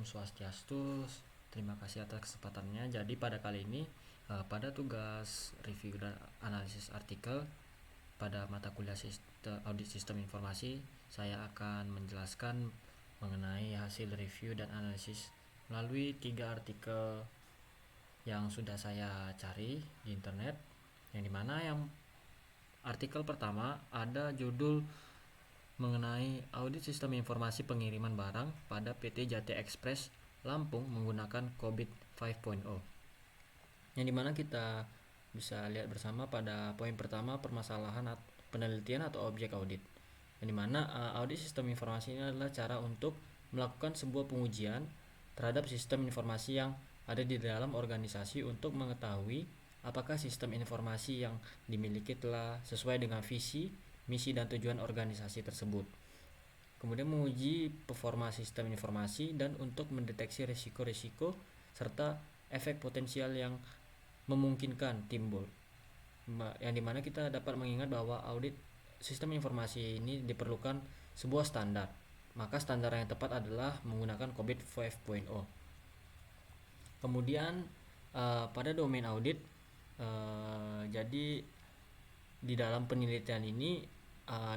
Swastiastu. Terima kasih atas kesempatannya. Jadi pada kali ini pada tugas review dan analisis artikel pada mata kuliah audit sistem informasi, saya akan menjelaskan mengenai hasil review dan analisis melalui 3 artikel yang sudah saya cari di internet, yang dimana yang artikel pertama ada judul mengenai audit sistem informasi pengiriman barang pada PT Jati Express Lampung menggunakan COVID 5.0, yang dimana kita bisa lihat bersama pada poin pertama, permasalahan penelitian atau objek audit, yang dimana audit sistem informasi ini adalah cara untuk melakukan sebuah pengujian terhadap sistem informasi yang ada di dalam organisasi untuk mengetahui apakah sistem informasi yang dimiliki telah sesuai dengan visi, misi, dan tujuan organisasi tersebut. Kemudian menguji performa sistem informasi dan untuk mendeteksi risiko-risiko serta efek potensial yang memungkinkan timbul. Yang dimana kita dapat mengingat bahwa audit sistem informasi ini diperlukan sebuah standar. Maka standar yang tepat adalah menggunakan COVID 5.0. Kemudian pada domain audit, jadi di dalam penelitian ini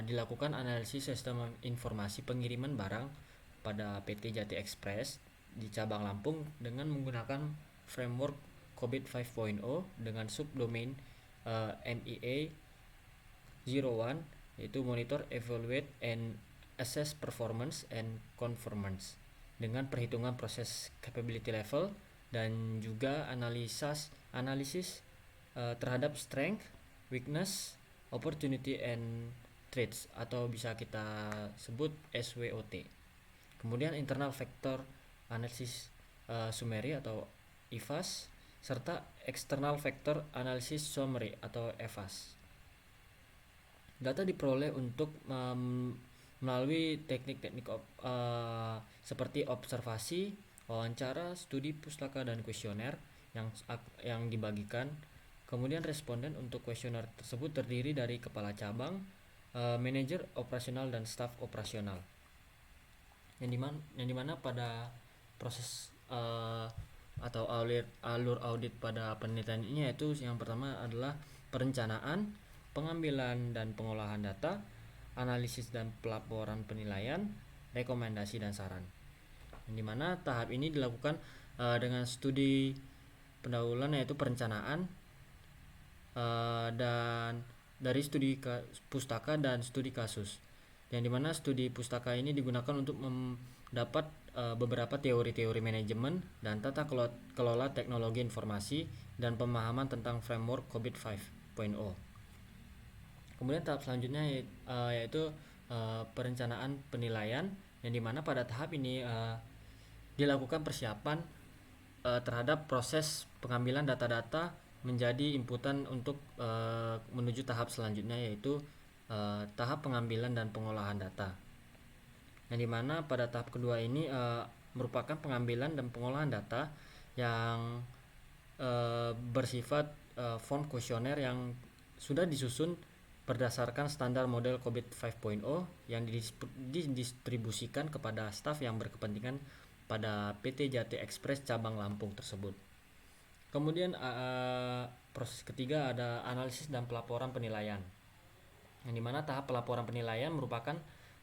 dilakukan analisis sistem informasi pengiriman barang pada PT Jati Express di cabang Lampung dengan menggunakan framework COVID 5.0 dengan subdomain MEA 01, yaitu monitor, evaluate, and assess performance and conformance, dengan perhitungan proses capability level dan juga analisis terhadap strength, weakness, opportunity, and threats, atau bisa kita sebut SWOT. Kemudian internal factor analysis summary atau IFAS, serta external factor analysis summary atau EFAS. Data diperoleh untuk melalui teknik-teknik seperti observasi, wawancara, studi pustaka, dan kuesioner yang dibagikan. Kemudian responden untuk kuesioner tersebut terdiri dari kepala cabang, manajer operasional, dan staf operasional. Yang dimana pada proses atau alur audit pada penelitian ini, yaitu yang pertama adalah perencanaan, pengambilan dan pengolahan data, analisis dan pelaporan penilaian, rekomendasi dan saran. Yang dimana tahap ini dilakukan dengan studi pendahuluan, yaitu perencanaan, dan dari studi pustaka dan studi kasus. Yang dimana studi pustaka ini digunakan untuk mendapat beberapa teori-teori manajemen dan tata kelola teknologi informasi dan pemahaman tentang framework COVID 5.0. Kemudian tahap selanjutnya yaitu perencanaan penilaian, yang dimana pada tahap ini dilakukan persiapan terhadap proses pengambilan data-data menjadi inputan untuk menuju tahap selanjutnya, yaitu tahap pengambilan dan pengolahan data. Yang dimana pada tahap kedua ini merupakan pengambilan dan pengolahan data yang bersifat form kuesioner yang sudah disusun berdasarkan standar model COVID 5.0 yang didistribusikan kepada staf yang berkepentingan pada PT Jati Express cabang Lampung tersebut. Kemudian proses ketiga ada analisis dan pelaporan penilaian, yang dimana tahap pelaporan penilaian merupakan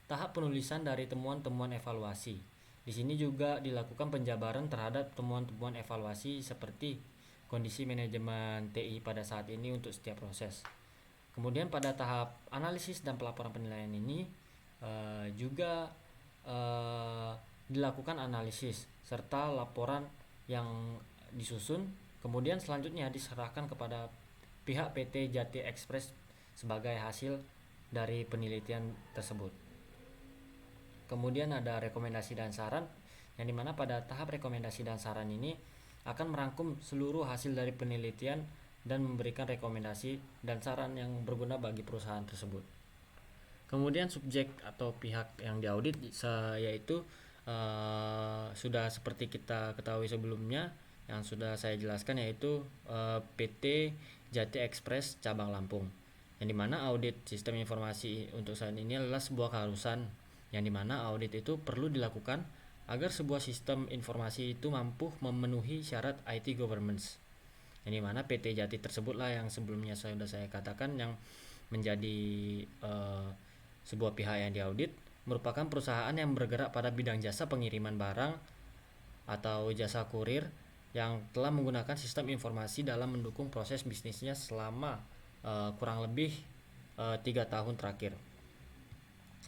tahap penulisan dari temuan-temuan evaluasi. Di sini juga dilakukan penjabaran terhadap temuan-temuan evaluasi seperti kondisi manajemen TI pada saat ini untuk setiap proses. Kemudian pada tahap analisis dan pelaporan penilaian ini juga dilakukan analisis serta laporan yang disusun, kemudian selanjutnya diserahkan kepada pihak PT Jati Express sebagai hasil dari penelitian tersebut. Kemudian ada rekomendasi dan saran, yang dimana pada tahap rekomendasi dan saran ini akan merangkum seluruh hasil dari penelitian dan memberikan rekomendasi dan saran yang berguna bagi perusahaan tersebut. Kemudian subjek atau pihak yang diaudit yaitu sudah seperti kita ketahui sebelumnya yang sudah saya jelaskan, yaitu PT Jati Express cabang Lampung, yang dimana audit sistem informasi untuk saat ini adalah sebuah keharusan, yang dimana audit itu perlu dilakukan agar sebuah sistem informasi itu mampu memenuhi syarat IT governance. Yang dimana PT Jati tersebutlah yang sebelumnya sudah saya katakan yang menjadi sebuah pihak yang diaudit, merupakan perusahaan yang bergerak pada bidang jasa pengiriman barang atau jasa kurir yang telah menggunakan sistem informasi dalam mendukung proses bisnisnya selama kurang lebih 3 tahun terakhir.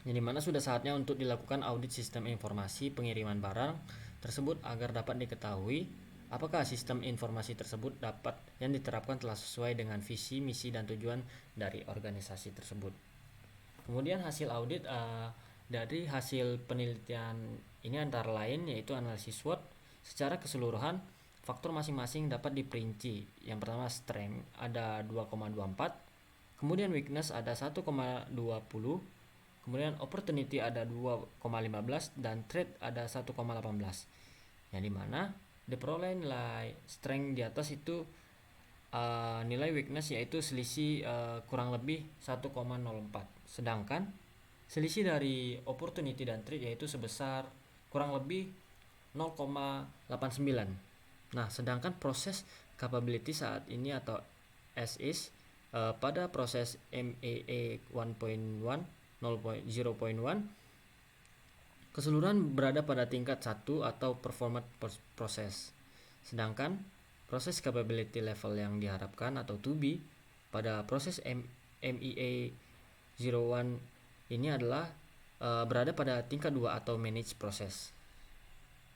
Yang dimana sudah saatnya untuk dilakukan audit sistem informasi pengiriman barang tersebut agar dapat diketahui apakah sistem informasi tersebut yang diterapkan telah sesuai dengan visi, misi, dan tujuan dari organisasi tersebut. Kemudian hasil audit dari hasil penelitian ini antara lain yaitu analisis SWOT. Secara keseluruhan faktor masing-masing dapat diperinci. Yang pertama strength ada 2,24, kemudian weakness ada 1,20, kemudian opportunity ada 2,15 dan threat ada 1,18. Yang dimana diperoleh nilai strength di atas itu nilai weakness yaitu selisih kurang lebih 1,04. Sedangkan selisih dari opportunity dan threat yaitu sebesar kurang lebih 0,89. Nah, sedangkan proses capability saat ini atau as is pada proses MAA 1.1 0.1 keseluruhan berada pada tingkat 1 atau performance proses. Sedangkan proses capability level yang diharapkan atau to be pada proses MEA 01 ini adalah berada pada tingkat 2 atau manage proses.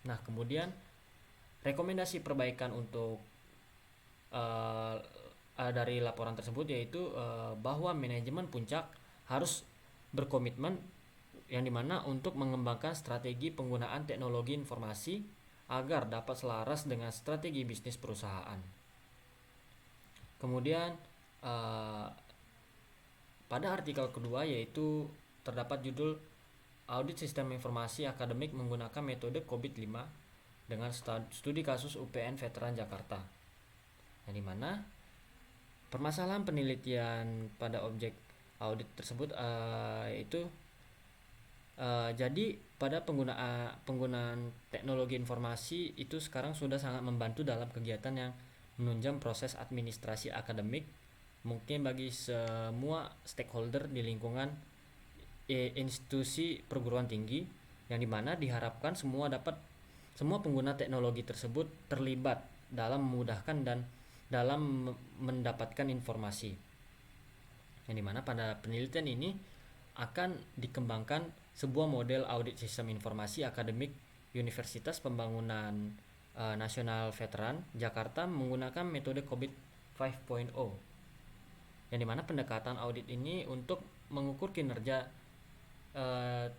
Nah, kemudian rekomendasi perbaikan untuk dari laporan tersebut yaitu bahwa manajemen puncak harus berkomitmen yang dimana untuk mengembangkan strategi penggunaan teknologi informasi agar dapat selaras dengan strategi bisnis perusahaan. Kemudian pada artikel kedua yaitu terdapat judul Audit Sistem Informasi Akademik menggunakan metode COVID-5 dengan studi kasus UPN Veteran Jakarta. Yang dimana permasalahan penelitian pada objek audit tersebut yaitu jadi pada penggunaan teknologi informasi itu sekarang sudah sangat membantu dalam kegiatan yang menunjang proses administrasi akademik mungkin bagi semua stakeholder di lingkungan institusi perguruan tinggi, yang dimana diharapkan semua pengguna teknologi tersebut terlibat dalam memudahkan dan dalam mendapatkan informasi. Yang dimana pada penelitian ini akan dikembangkan sebuah model audit sistem informasi akademik Universitas Pembangunan Nasional Veteran Jakarta menggunakan metode COVID 5.0, yang dimana pendekatan audit ini untuk mengukur kinerja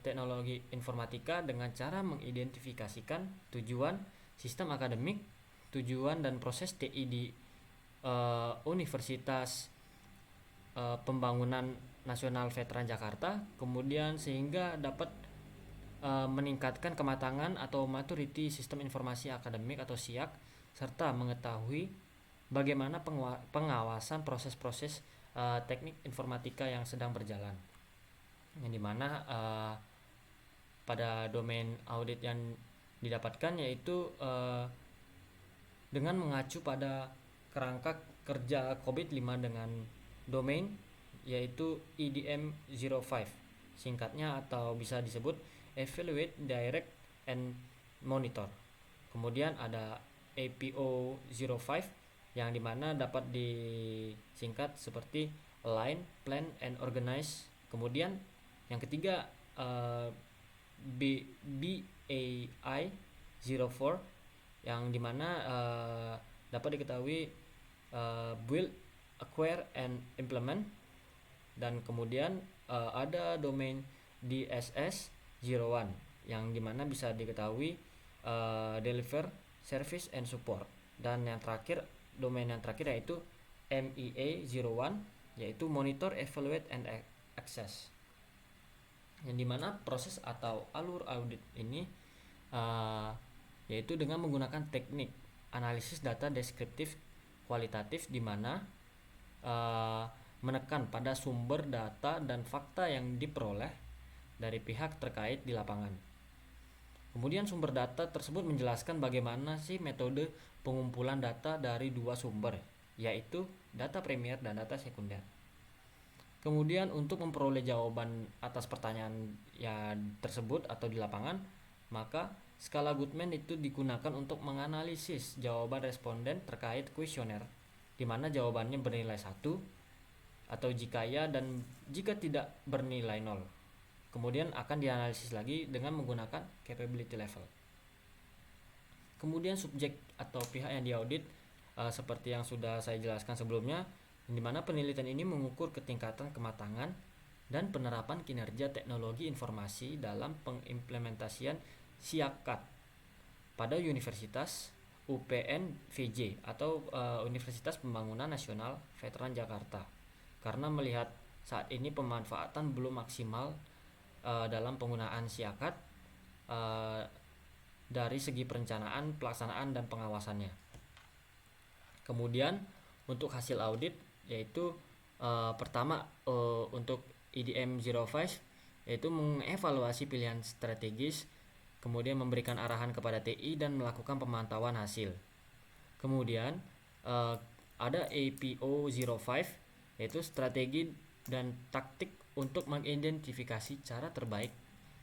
teknologi informatika dengan cara mengidentifikasikan tujuan sistem akademik, tujuan dan proses TI di Universitas Pembangunan Nasional Veteran Jakarta, kemudian sehingga dapat meningkatkan kematangan atau maturity sistem informasi akademik atau SIAK, serta mengetahui bagaimana pengawasan proses-proses teknik informatika yang sedang berjalan. Yang dimana pada domain audit yang didapatkan yaitu dengan mengacu pada kerangka kerja COVID-5 dengan domain yaitu EDM 05 singkatnya, atau bisa disebut Evaluate, Direct, and Monitor. Kemudian ada APO 05 yang dimana dapat disingkat seperti Align, Plan, and Organize. Kemudian yang ketiga BAI 04 yang dimana dapat diketahui Build, Acquire, and Implement. Dan kemudian ada domain DSS 01 yang dimana bisa diketahui Deliver, Service, and Support. Dan yang terakhir, domain yang terakhir yaitu MEA 01 yaitu Monitor, Evaluate, and Access. Yang dimana proses atau alur audit ini yaitu dengan menggunakan teknik analisis data deskriptif kualitatif, di mana menekan pada sumber data dan fakta yang diperoleh dari pihak terkait di lapangan. Kemudian sumber data tersebut menjelaskan bagaimana sih metode pengumpulan data dari dua sumber, yaitu data primer dan data sekunder. Kemudian untuk memperoleh jawaban atas pertanyaan tersebut atau di lapangan, maka skala Goodman itu digunakan untuk menganalisis jawaban responden terkait kuesioner, di mana jawabannya bernilai 1 atau jika ya dan jika tidak bernilai 0. Kemudian akan dianalisis lagi dengan menggunakan capability level. Kemudian subjek atau pihak yang diaudit seperti yang sudah saya jelaskan sebelumnya, di mana penelitian ini mengukur ketingkatan kematangan dan penerapan kinerja teknologi informasi dalam pengimplementasian SIAKAT pada Universitas UPN VJ atau Universitas Pembangunan Nasional Veteran Jakarta, karena melihat saat ini pemanfaatan belum maksimal dalam penggunaan SIAKAT dari segi perencanaan, pelaksanaan, dan pengawasannya. Kemudian untuk hasil audit yaitu pertama untuk EDM 05 yaitu mengevaluasi pilihan strategis, kemudian memberikan arahan kepada TI dan melakukan pemantauan hasil. Kemudian ada APO 05 yaitu strategi dan taktik untuk mengidentifikasi cara terbaik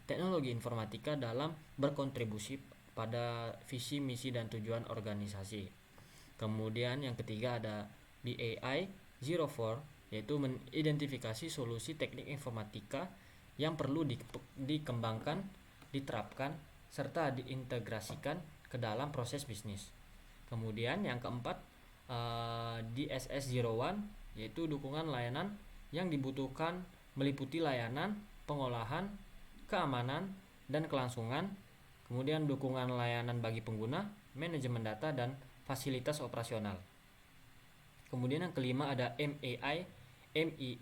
teknologi informatika dalam berkontribusi pada visi, misi, dan tujuan organisasi. Kemudian yang ketiga ada BAI 04 yaitu mengidentifikasi solusi teknik informatika yang perlu dikembangkan, diterapkan, serta diintegrasikan ke dalam proses bisnis. Kemudian yang keempat DSS01 yaitu dukungan layanan yang dibutuhkan meliputi layanan, pengolahan, keamanan, dan kelangsungan, kemudian dukungan layanan bagi pengguna, manajemen data, dan fasilitas operasional. Kemudian yang kelima ada MEA 01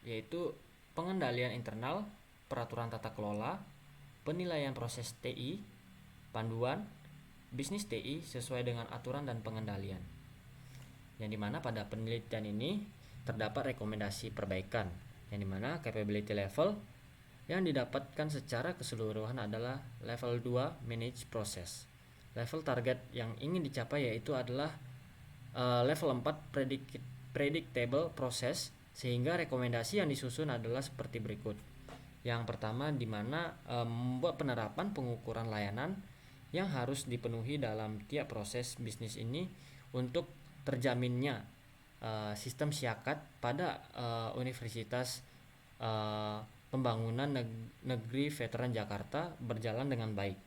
yaitu pengendalian internal, peraturan tata kelola, penilaian proses TI, panduan bisnis TI sesuai dengan aturan dan pengendalian. Yang dimana pada penelitian ini terdapat rekomendasi perbaikan, yang dimana capability level yang didapatkan secara keseluruhan adalah level 2 manage process. Level target yang ingin dicapai yaitu adalah level 4 predictable process, sehingga rekomendasi yang disusun adalah seperti berikut. Yang pertama dimana membuat penerapan pengukuran layanan yang harus dipenuhi dalam tiap proses bisnis ini untuk terjaminnya sistem SIAKAT pada Universitas Pembangunan Negeri Veteran Jakarta berjalan dengan baik.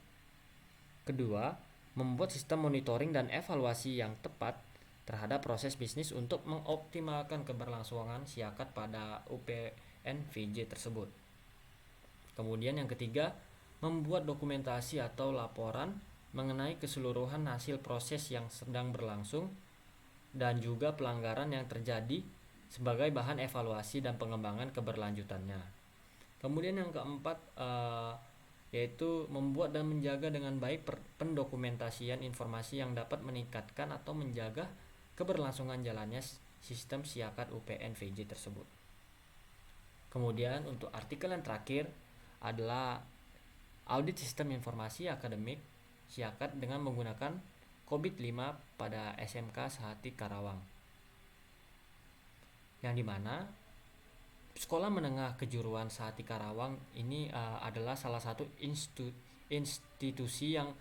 Kedua, membuat sistem monitoring dan evaluasi yang tepat terhadap proses bisnis untuk mengoptimalkan keberlangsungan SIAKAT pada UPN VJ tersebut. Kemudian yang ketiga, membuat dokumentasi atau laporan mengenai keseluruhan hasil proses yang sedang berlangsung dan juga pelanggaran yang terjadi sebagai bahan evaluasi dan pengembangan keberlanjutannya. Kemudian yang keempat yaitu membuat dan menjaga dengan baik pendokumentasian informasi yang dapat meningkatkan atau menjaga keberlangsungan jalannya sistem SIAKAT UPN VJ tersebut. Kemudian untuk artikel yang terakhir adalah audit sistem informasi akademik SIAKAT dengan menggunakan COVID 5 pada SMK Sehati Karawang, yang dimana Sekolah Menengah Kejuruan Sehati Karawang ini adalah salah satu institusi yang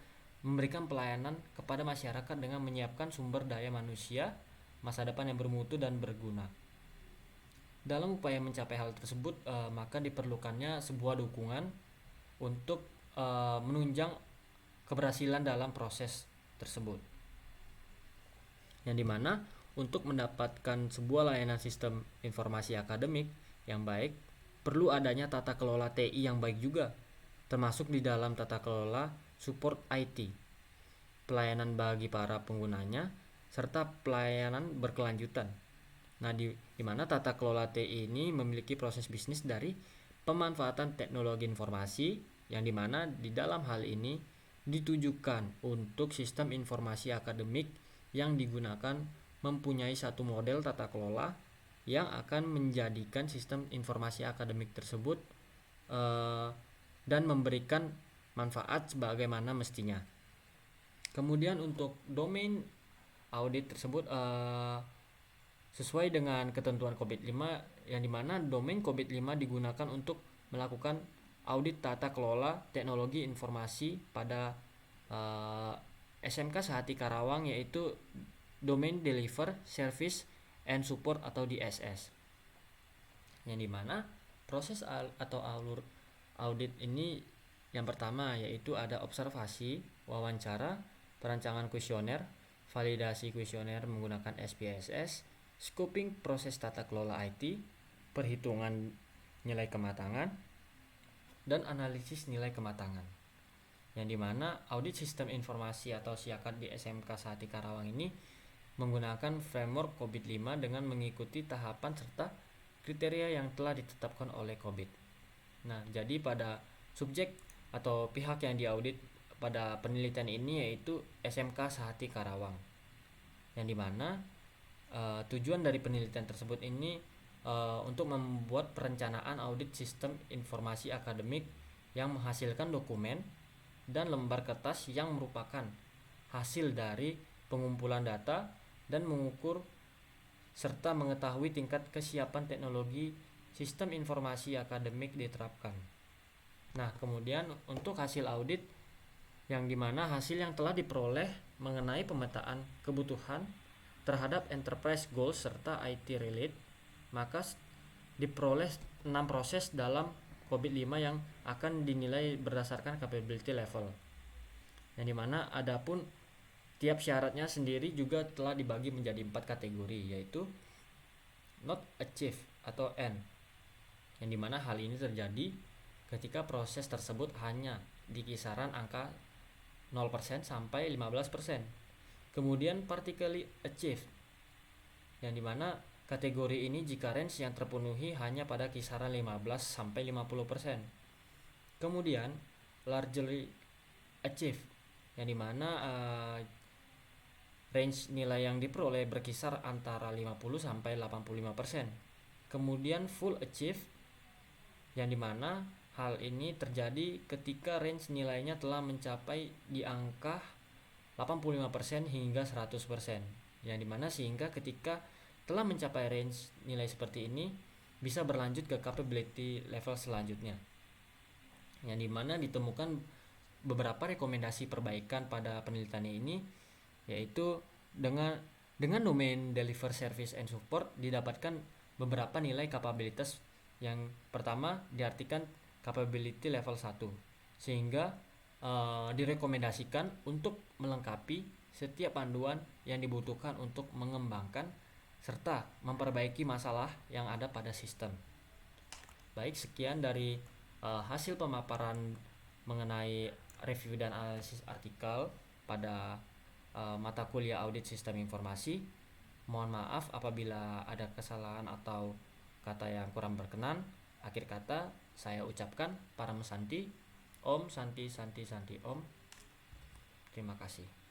memberikan pelayanan kepada masyarakat dengan menyiapkan sumber daya manusia masa depan yang bermutu dan berguna. Dalam upaya mencapai hal tersebut, maka diperlukannya sebuah dukungan untuk menunjang keberhasilan dalam proses tersebut, yang dimana untuk mendapatkan sebuah layanan sistem informasi akademik yang baik perlu adanya tata kelola TI yang baik juga, termasuk di dalam tata kelola support IT, pelayanan bagi para penggunanya, serta pelayanan berkelanjutan. Nah, di mana tata kelola TI ini memiliki proses bisnis dari pemanfaatan teknologi informasi, yang dimana di dalam hal ini ditujukan untuk sistem informasi akademik yang digunakan mempunyai satu model tata kelola yang akan menjadikan sistem informasi akademik tersebut dan memberikan manfaat sebagaimana mestinya. Kemudian untuk domain audit tersebut sesuai dengan ketentuan COVID-5, yang dimana domain COVID-5 digunakan untuk melakukan audit tata kelola teknologi informasi pada SMK Sehati Karawang, yaitu Domain Deliver Service and Support atau DSS, yang dimana proses atau alur audit ini yang pertama yaitu ada observasi, wawancara, perancangan kuesioner, validasi kuesioner menggunakan SPSS, scoping proses tata kelola IT, perhitungan nilai kematangan, dan analisis nilai kematangan. Yang dimana audit sistem informasi atau SIAKAT di SMK Sehati Karawang ini menggunakan framework COVID-5 dengan mengikuti tahapan serta kriteria yang telah ditetapkan oleh COVID. Nah, jadi pada subjek atau pihak yang diaudit pada penelitian ini yaitu SMK Sehati Karawang, yang dimana tujuan dari penelitian tersebut ini untuk membuat perencanaan audit sistem informasi akademik yang menghasilkan dokumen dan lembar kertas yang merupakan hasil dari pengumpulan data dan mengukur serta mengetahui tingkat kesiapan teknologi sistem informasi akademik diterapkan. Nah, kemudian untuk hasil audit yang dimana hasil yang telah diperoleh mengenai pemetaan kebutuhan terhadap enterprise goals serta IT relate, maka diperoleh 6 proses dalam COVID-5 yang akan dinilai berdasarkan capability level, yang dimana adapun tiap syaratnya sendiri juga telah dibagi menjadi 4 kategori, yaitu not achieved atau N, yang dimana hal ini terjadi ketika proses tersebut hanya di kisaran angka 0% sampai 15%. Kemudian partially achieved, yang dimana kategori ini jika range yang terpenuhi hanya pada kisaran 15 sampai 50%. Kemudian largely achieved, yang dimana range nilai yang diperoleh berkisar antara 50 sampai 85%. Kemudian full achieved, yang dimana hal ini terjadi ketika range nilainya telah mencapai di angka 85% hingga 100%, yang dimana sehingga ketika telah mencapai range nilai seperti ini bisa berlanjut ke capability level selanjutnya, yang dimana ditemukan beberapa rekomendasi perbaikan pada penelitian ini, yaitu dengan domain deliver service and support didapatkan beberapa nilai kapabilitas. Yang pertama diartikan capability level 1, sehingga direkomendasikan untuk melengkapi setiap panduan yang dibutuhkan untuk mengembangkan serta memperbaiki masalah yang ada pada sistem. Baik, sekian dari hasil pemaparan mengenai review dan analisis artikel pada mata kuliah audit sistem informasi. Mohon maaf apabila ada kesalahan atau kata yang kurang berkenan. Akhir kata saya ucapkan Param Santi, Om Santi Santi Santi Om. Terima kasih.